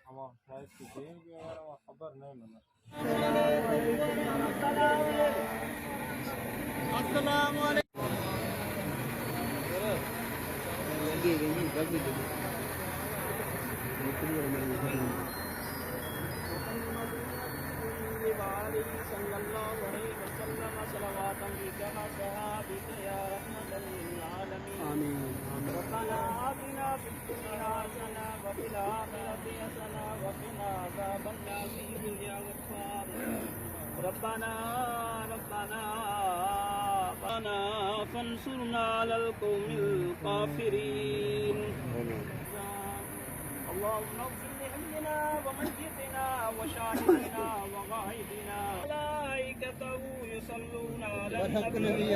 हमारा शायद दिन भी अगर खबर नहीं मिला। अस्सलाम वालेकुम। रब्बना आतिना फिद दुनिया हसना व फिल आखिरति हसना व क़िना अज़ाबन्नार या गफ्फार। रब्बना फंसुरना अलल कौमिल काफिरीन। अल्लाहुम्मा इग़फिर लिहय्यिना व मय्यितिना व शाहिदिना व गाइबिना। मलाइकतहु युसल्लूना अलन नबी।